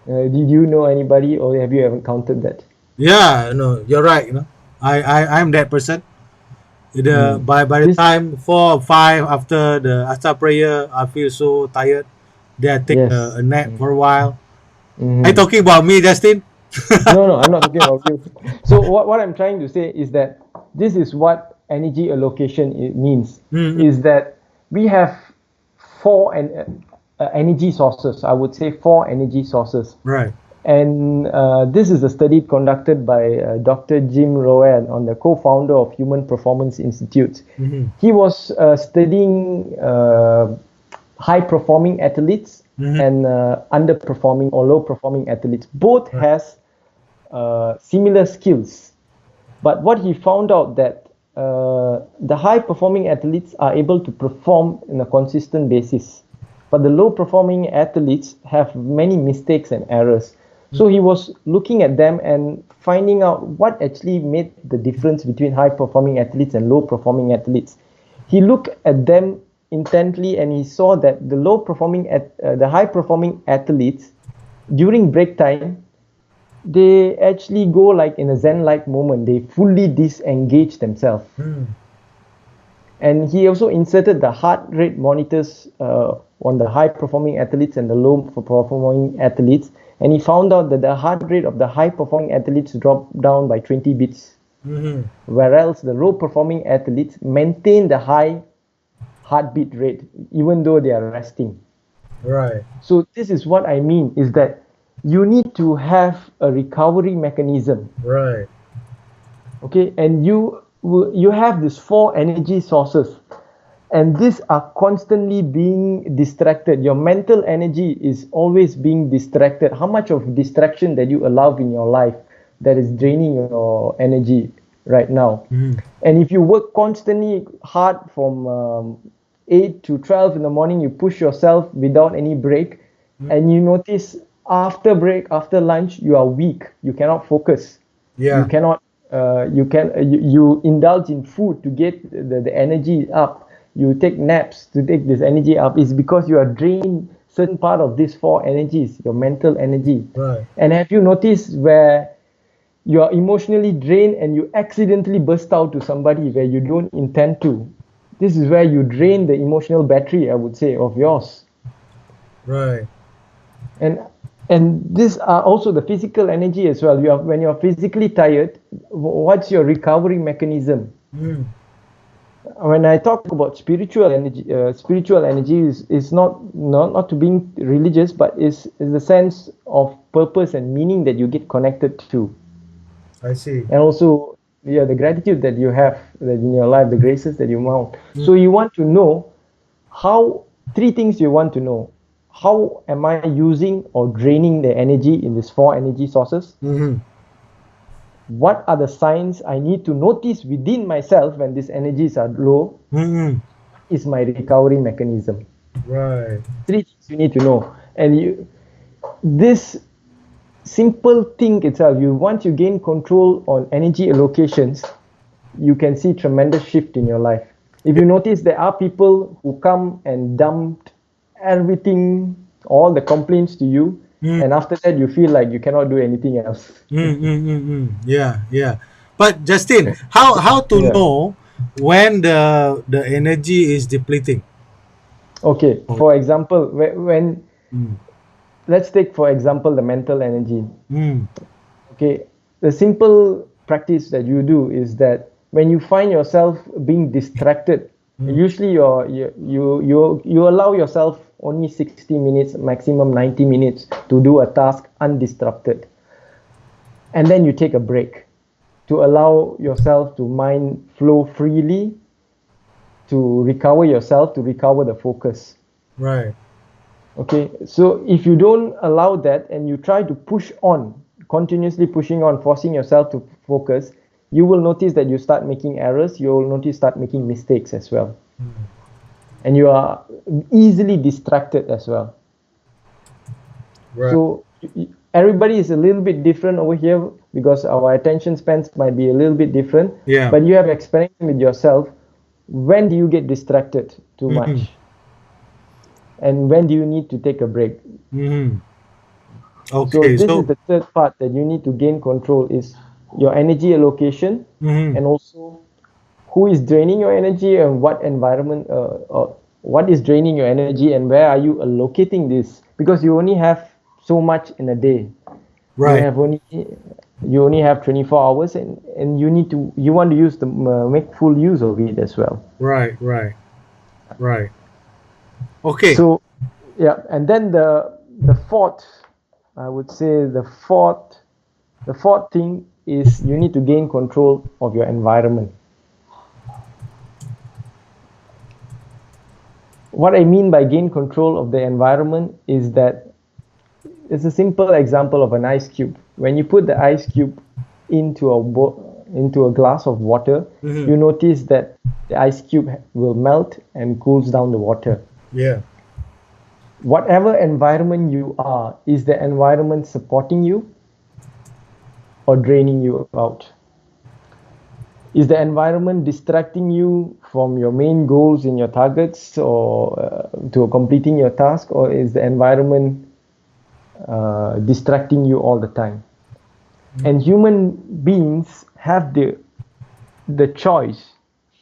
Did you know anybody, or have you ever encountered that? Yeah. No, you're right. I'm that person. The Mm. by the This, time 4 or 5 after the Asar prayer, I feel so tired. Then I take yes. a nap for a while. Are you Mm-hmm. talking about me, Justin? No, no, I'm not talking about you. So what I'm trying to say is that this is what energy allocation means, Mm-hmm. is that we have four energy sources. I would say four energy sources. Right. And this is a study conducted by Dr. Jim Rowan, on the co-founder of Human Performance Institute. Mm-hmm. He was studying high-performing athletes Mm-hmm. and underperforming or low-performing athletes. Both Right. has similar skills, but what he found out that the high-performing athletes are able to perform in a consistent basis, but the low-performing athletes have many mistakes and errors. So he was looking at them and finding out what actually made the difference between high-performing athletes and low-performing athletes. He looked at them intently and he saw that the high-performing athletes, during break time, they actually go like in a zen-like moment. They fully disengage themselves. Mm. And he also inserted the heart rate monitors on the high-performing athletes and the low-performing athletes, and he found out that the heart rate of the high-performing athletes dropped down by 20 beats, Mm-hmm. whereas the low-performing athletes maintain the high heartbeat rate even though they are resting. Right. So this is what I mean, is that you need to have a recovery mechanism. Right. Okay, and you have these four energy sources, and these are constantly being distracted. Your mental energy is always being distracted. How much of distraction that you allow in your life that is draining your energy right now? Mm-hmm. And if you work constantly hard from 8 to 12 in the morning, you push yourself without any break, and you notice after break, after lunch, you are weak, you cannot focus, you Yeah. cannot you indulge in food to get the energy up, you take naps to take this energy up, is because you are drained certain part of these four energies, your mental energy. Right. And have you noticed where you are emotionally drained and you accidentally burst out to somebody where you don't intend to? This is where you drain the emotional battery, I would say, of yours. Right. and and these are also the physical energy as well. You are, when you're physically tired, what's your recovery mechanism? Mm. When I talk about spiritual energy is not to being religious, but is the sense of purpose and meaning that you get connected to, I see. and also, yeah, the gratitude that you have that in your life, the graces that you mount. Mm. So you want to know how, three things you want to know: how am I using or draining the energy in these four energy sources? Mm-hmm. What are the signs I need to notice within myself when these energies are low? Mm-hmm. Is my recovery mechanism? Right. Three things you need to know. And this simple thing itself, once you gain control on energy allocations, you can see tremendous shift in your life. If Yeah. you notice, there are people who come and dump everything, all the complaints to you, Mm. and after that you feel like you cannot do anything else. Mm, mm, mm, mm. Yeah, yeah. But Justin, how to Yeah. know when the energy is depleting? Okay. Oh. For example, when Mm. let's take for example the mental energy. Mm. Okay, the simple practice that you do is that when you find yourself being distracted, Mm. usually you allow yourself only 60 minutes, maximum 90 minutes to do a task undisrupted, and then you take a break to allow yourself to mind flow freely, to recover yourself, to recover the focus. Right. Okay, so if you don't allow that and you try to push on, continuously pushing on, forcing yourself to focus, you will notice that you start making errors, you will notice start making mistakes as well. And you are easily distracted as well. Right. So everybody is a little bit different over here because our attention spans might be a little bit different, Yeah. but you have experience with yourself. When do you get distracted too Mm-hmm. much? And when do you need to take a break? Mm-hmm. So Okay. this is So. the third part that you need to gain control, is your energy allocation, Mm-hmm. and also who is draining your energy and what environment, what is draining your energy and where are you allocating this, because you only have so much in a day. You Right. have only you only have 24 hours, and you want to use the make full use of it as well. Right. Right. Right. Okay. So yeah, and then the fourth, I would say the fourth thing is you need to gain control of your environment. What I mean by gain control of the environment is that it's a simple example of an ice cube. When you put the ice cube into a glass of water, Mm-hmm. you notice that the ice cube will melt and cools down the water. Yeah. Whatever environment you are, is the environment supporting you or draining you out? Is the environment distracting you from your main goals and your targets, or to completing your task, or is the environment distracting you all the time? And human beings have the choice,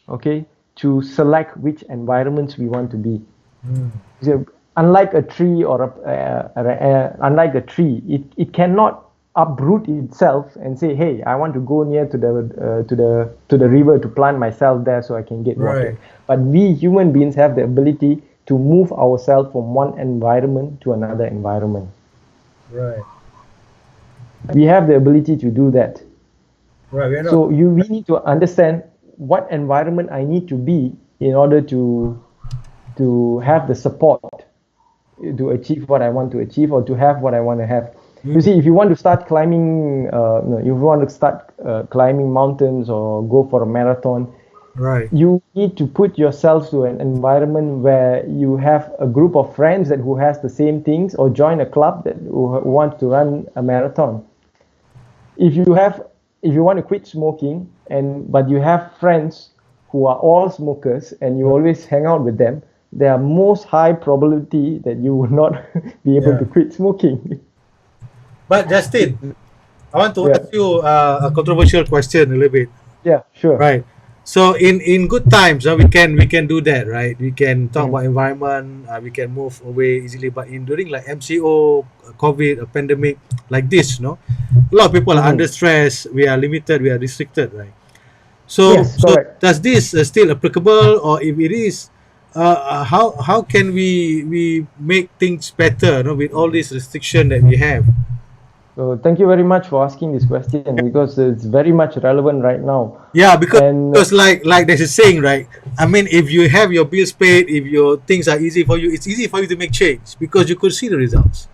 okay, to select which environments we want to be. Mm. So, unlike a tree unlike a tree, it cannot uproot itself and say, "Hey, I want to go near to the river to plant myself there so I can get water." Right. But we human beings have the ability to move ourselves from one environment to another environment. Right. We have the ability to do that. Right. We're not. So we need to understand what environment I need to be in order to have the support to achieve what I want to achieve, or to have what I want to have. You Mm. see, if you want to start climbing, no, if you want to start climbing mountains or go for a marathon, Right. You need to put yourself to an environment where you have a group of friends that who has the same things, or join a club that who wants to run a marathon. If you have, if you want to quit smoking, and but you have friends who are all smokers and you always hang out with them, there are most high probability that you will not be able Yeah. to quit smoking. But Justin, I want to Yeah, ask you a controversial question a little bit. yeah, sure. Right. So in good times, we can do that, right? We can talk Mhm, about environment. We can move away easily. But in during like MCO, COVID, a pandemic like this, a lot of people are under mhm. stress. We are limited. We are restricted, right? So Yes, so correct. does this still applicable, or if it is, how can we make things better, with all this restriction that we have? So thank you very much for asking this question because it's very much relevant right now. Yeah, because And like there's a saying, right? I mean, if you have your bills paid, if your things are easy for you, it's easy for you to make change because you could see the results.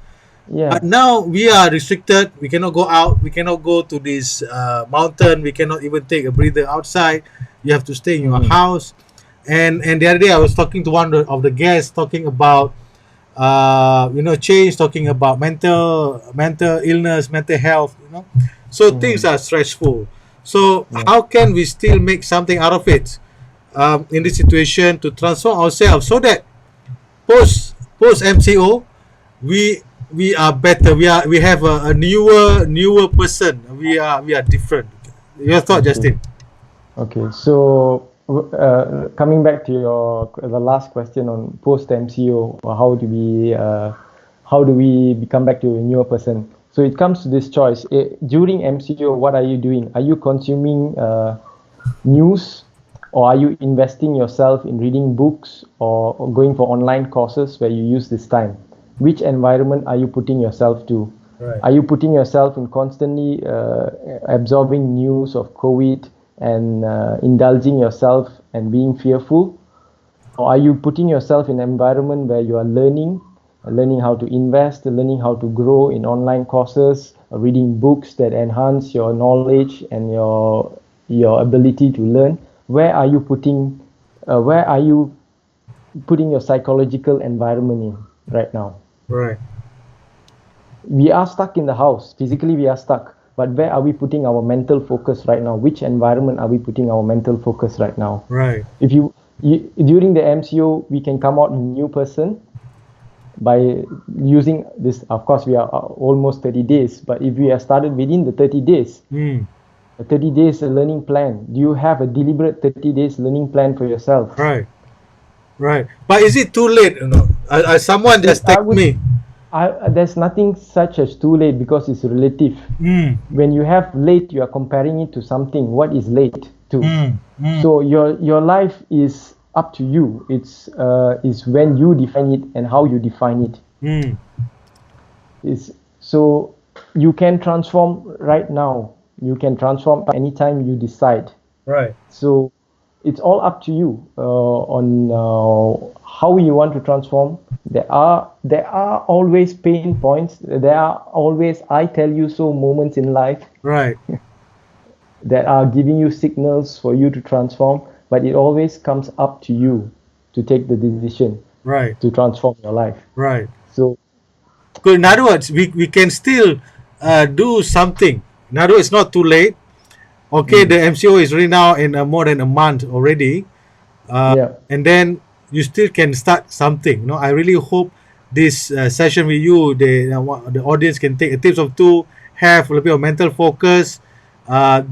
But yeah, now we are restricted. We cannot go out. We cannot go to this mountain. We cannot even take a breather outside. You have to stay in your mhm, house. And the other day I was talking to one of the guests talking about change, talking about mental illness, mental health. So things mhm, are stressful. So yeah. how can we still make something out of it, in this situation, to transform ourselves so that post MCO, we are better. We have a newer person. We are different. Your thought, Okay. Justin? Okay, so coming back to your the last question on post MCO, or how do we become back to a newer person? So it comes to this choice. During MCO, what are you doing? Are you consuming news, or are you investing yourself in reading books, or going for online courses where you use this time? Which environment are you putting yourself to? Right. Are you putting yourself in constantly absorbing news of COVID and indulging yourself and being fearful? Or are you putting yourself in an environment where you are learning how to invest, learning how to grow in online courses, reading books that enhance your knowledge and your ability to learn? Where are you putting your psychological environment in right now? Right. We are stuck in the house. Physically, we are stuck. But where are we putting our mental focus right now? Which environment are we putting our mental focus right now? Right. If during the MCO, we can come out a new person by using this. Of course, we are almost 30 days. But if we have started within the 30 days, Mm. a 30 days learning plan, do you have a deliberate 30 days learning plan for yourself? Right. Right. But is it too late? Someone just I text would, me. there's nothing such as too late because it's relative. Mm. When you have late, you are comparing it to something. What is late to? Mm. Mm. So your life is up to you. It's is when you define it and how you define it. Mm. Is so you can transform right now. You can transform anytime you decide. Right. So it's all up to you on how you want to transform. There are always pain points. There are always I tell you so moments in life Right. that are giving you signals for you to transform, but it always comes up to you to take the decision Right. to transform your life. Right. So So in other words, we can still do something. In other words, it's not too late. Okay, mm, the MCO is already now in more than a month already, yeah, and then you still can start something. I really hope this session with you, the audience can take a tips of two, have a little bit of mental focus,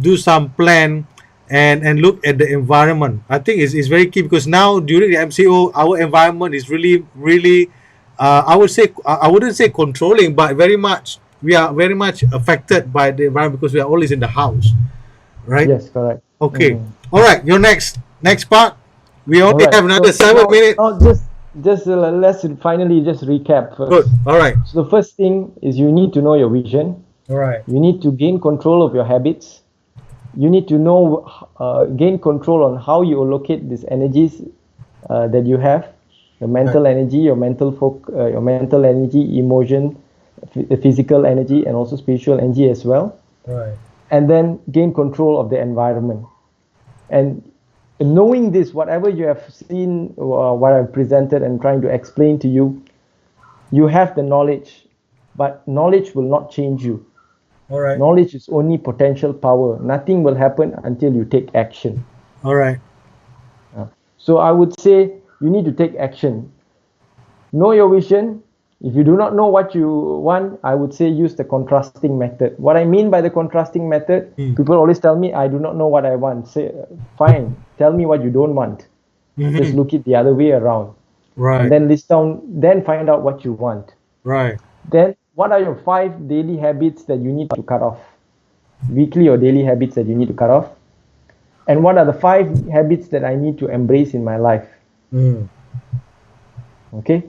do some plan, and look at the environment. I think it's very key because now during the MCO, our environment is really, I would say, I wouldn't say controlling, but very much we are very much affected by the environment because we are always in the house, right? yes, correct. Okay. Mhm. All right. Your next part. We All only right. have another So 7 minutes. now just let's finally just recap Good. first. All right. So the first thing is you need to know your vision. All right. You need to gain control of your habits. You need to know gain control on how you allocate these energies that you have, your Right. mental energy, your mental energy, emotion, physical energy, and also spiritual energy as well. Right. And then gain control of the environment. And knowing this, whatever you have seen, what I've presented and trying to explain to you, you have the knowledge, but knowledge will not change you. All right. Knowledge is only potential power. Nothing will happen until you take action. All right. So I would say you need to take action. Know your vision. If you do not know what you want, I would say use the contrasting method. What I mean by the contrasting method, people always tell me I do not know what I want. Say, fine, tell me what you don't want. Just look it the other way around. Right. And then list down, then find out what you want. Right. Then what are your 5 daily habits that you need to cut off? Weekly or daily habits that you need to cut off? And what are the 5 habits that I need to embrace in my life? Okay.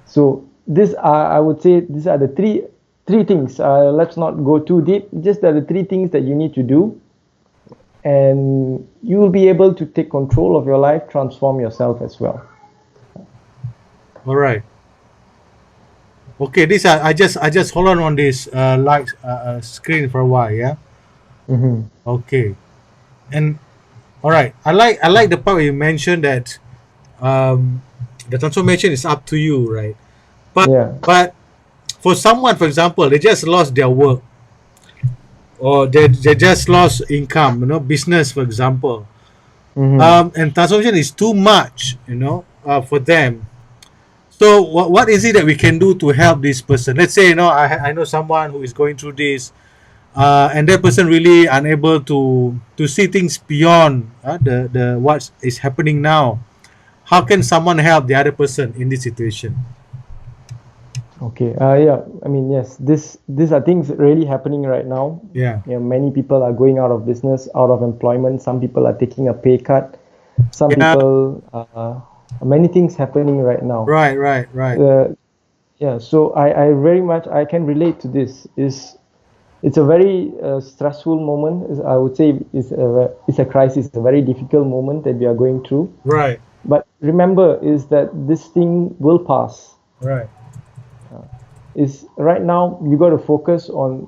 So this I would say these are the three things. Let's not go too deep. Just are the 3 things that you need to do, and you will be able to take control of your life, transform yourself as well. All right. Okay, this I just hold on this light screen for a while. Yeah. Okay. And all right, I like the part where you mentioned that the transformation is up to you, right? But Yeah. but for someone, for example, they just lost their work, or they just lost income, business, for example. And transformation is too much, for them. So what is it that we can do to help this person? Let's say, I know someone who is going through this, and that person really unable to see things beyond the what is happening now. How can someone help the other person in this situation? Okay. Yeah. I mean, yes. These are things really happening right now. Yeah. Many people are going out of business, out of employment. Some people are taking a pay cut. Some Yeah. people, many things happening right now. Right. Yeah. So I very much I can relate to this. It's a very stressful moment. I would say it's a crisis, a very difficult moment that we are going through. Right. But remember, is that this thing will pass. Right. Is right now you got to focus on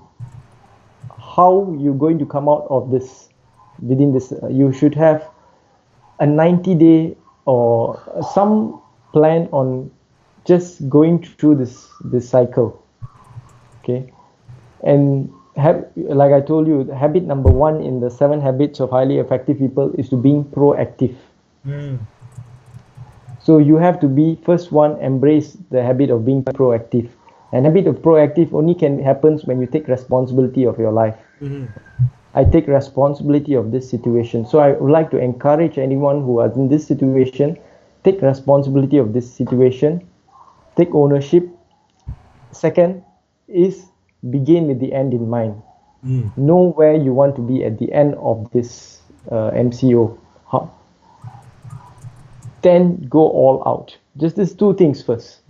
how you're going to come out of this. Within this, you should have a 90-day or some plan on just going through this cycle. Okay, and like I told you, habit number 1 in the 7 habits of highly effective people is to being proactive. So you have to be first one, embrace the habit of being proactive. And habit of proactive only can happens when you take responsibility of your life. I take responsibility of this situation. So I would like to encourage anyone who is in this situation, take responsibility of this situation, take ownership. Second is begin with the end in mind. Know where you want to be at the end of this MCO. Then go all out. Just these 2 things first.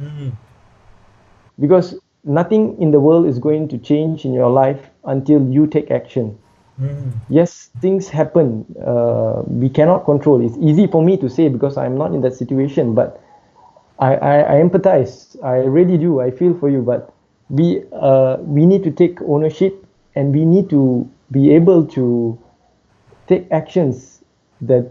Because nothing in the world is going to change in your life until you take action. Yes, things happen. We cannot control. It's easy for me to say because I'm not in that situation, but I empathize. I really do. I feel for you. But we need to take ownership, and we need to be able to take actions that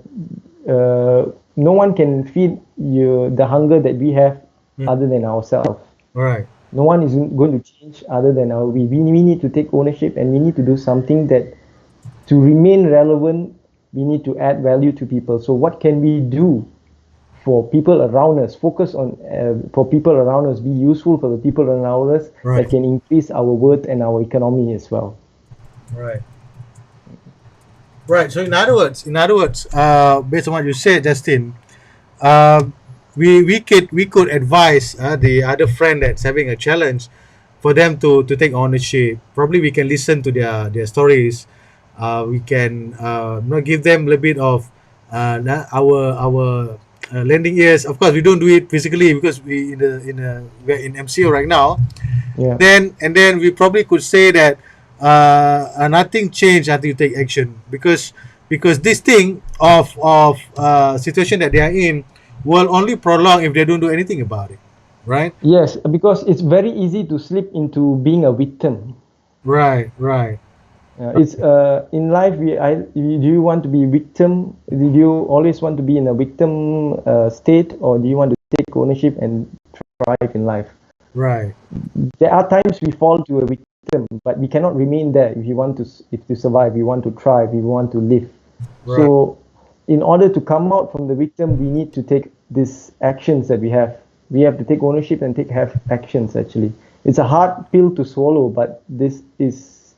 no one can feed the hunger that we have other than ourselves. Right. No one is going to change other than we need to take ownership, and we need to do something that to remain relevant, we need to add value to people. So what can we do for people around us? Focus on for people around us, be useful for the people around us. Right. That can increase our worth and our economy as well. Right. So in other words, based on what you said, Justin, we could advise the other friend that's having a challenge for them to take ownership. Probably we can listen to their stories. We can give them a little bit of our lending ears. Of course, we don't do it physically because we're in MCO right now. Yeah. Then we probably could say that nothing changed until you take action, because this thing of situation that they are in will only prolong if they don't do anything about it, right? Yes, because it's very easy to slip into being a victim. Right. It's in life. Do you want to be victim? Do you always want to be in a victim state, or do you want to take ownership and thrive in life? Right. There are times we fall to a victim, but we cannot remain there if you want to if to survive. We want to thrive. We want to live. Right. So, in order to come out from the victim, we need to take these actions that we have. We have to take ownership and have actions. Actually, it's a hard pill to swallow, but this is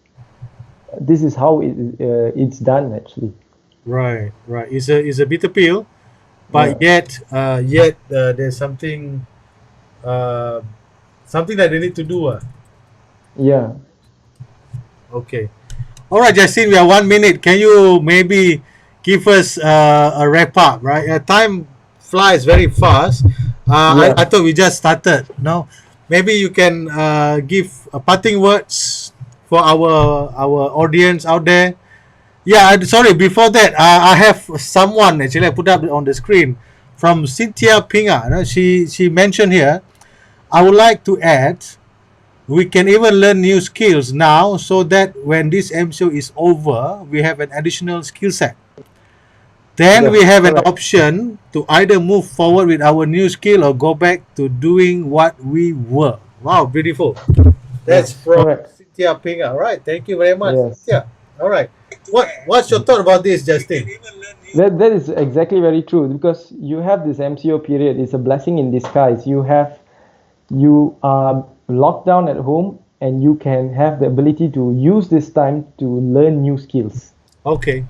how it's done actually. Right. Right. It's a bitter pill, but Yeah, yet there's uh, something that they need to do. yeah, Okay. All right, Justin. We have 1 minute. Can you maybe give us a wrap up? Right. Time flies very fast. I yeah. thought we just started. No. Maybe you can give parting words for our audience out there. Yeah, sorry. Before that, I have someone actually I put up on the screen from Cynthia Pinga. No? She mentioned here. I would like to add. We can even learn new skills now, so that when this MCO is over, we have an additional skill set. Then we Yes, have an correct. option to either move forward with our new skill or go back to doing what we were. Wow, beautiful. That's Yes, from correct. Cynthia Ping. All right, thank you very much, Yes. Cynthia. All right, what's your thought about this, Justin? That is exactly very true because you have this MCO period. It's a blessing in disguise. You are locked down at home and you can have the ability to use this time to learn new skills. Okay.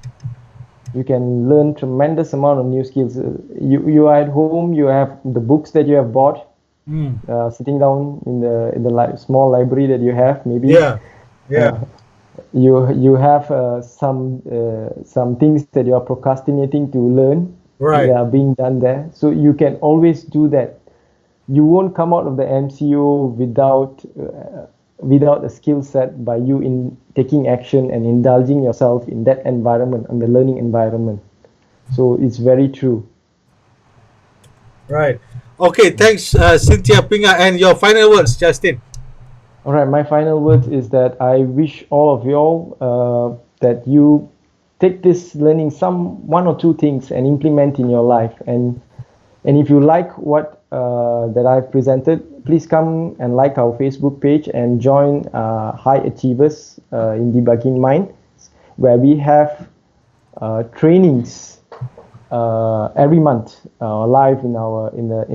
You can learn tremendous amount of new skills. You are at home. You have the books that you have bought, Mm. sitting down in the small library that you have. Maybe Yeah. Yeah. uh, you have some things that you are procrastinating to learn that Right. are being done there. So you can always do that. You won't come out of the MCO without a skill set by you in taking action and indulging yourself in that environment, in the learning environment. So it's very true. Right. Okay. Thanks, Cynthia Pinga, and your final words, Justin. All right, my final words is that I wish all of y'all that you take this learning some one or two things and implement in your life. And if you like what that I've presented, please come and like our Facebook page and join High Achievers in Debugging Mind, where we have trainings every month live in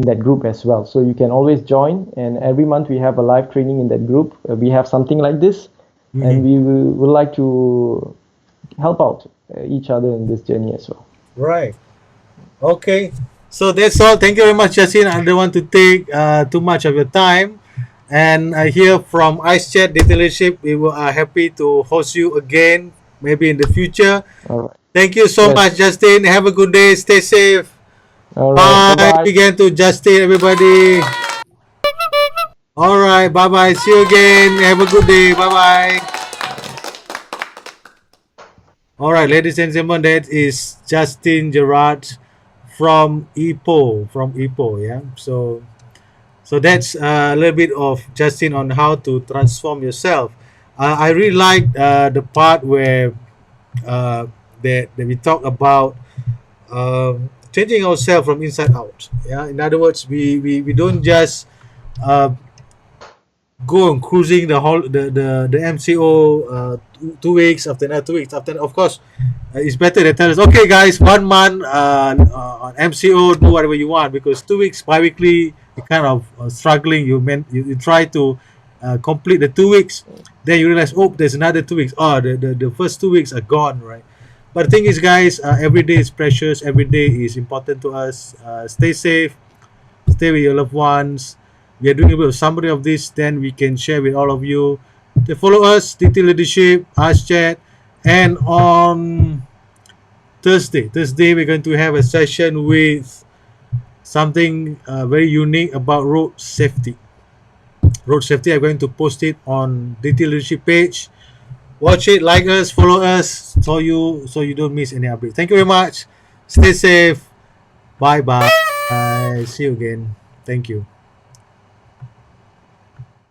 that group as well. So you can always join, and every month we have a live training in that group. We have something like this, and Mhm. we would like to help out each other in this journey as well. Right. Okay. So that's all. Thank you very much, Justin. I don't want to take too much of your time. And I hear from Ice Chat Data Leadership, we are happy to host you again, maybe in the future. All right. Thank you so much, Yes. Justin. Have a good day. Stay safe. All right. Bye Bye bye. again to Justin, everybody. All right. Bye bye. See you again. Have a good day. Bye bye. All right, ladies and gentlemen, that is Justin Gerard from Ipoh. From Ipoh, yeah. So that's a little bit of Justin on how to transform yourself. I really like the part where uh, that we talk about changing ourselves from inside out. Yeah, in other words, we don't just uh, go on cruising the whole the MCO 2 weeks after another 2 weeks after. Of course, it's better they tell us, okay, guys, 1 month on MCO, do whatever you want, because 2 weeks bi-weekly you kind of struggling. You try to complete the 2 weeks, then you realize, oh, there's another 2 weeks. Oh, the first 2 weeks are gone, right? But the thing is, guys, every day is precious. Every day is important to us. Stay safe, stay with your loved ones. We are doing a bit of summary of this, then we can share with all of you. To follow us, TT Leadership, Ask Chat, and on Thursday, we're going to have a session with something very unique about road safety. Road safety, I'm going to post it on DT Leadership page. Watch it, like us, follow us, so you don't miss any update. Thank you very much. Stay safe. Bye bye. See you again. Thank you.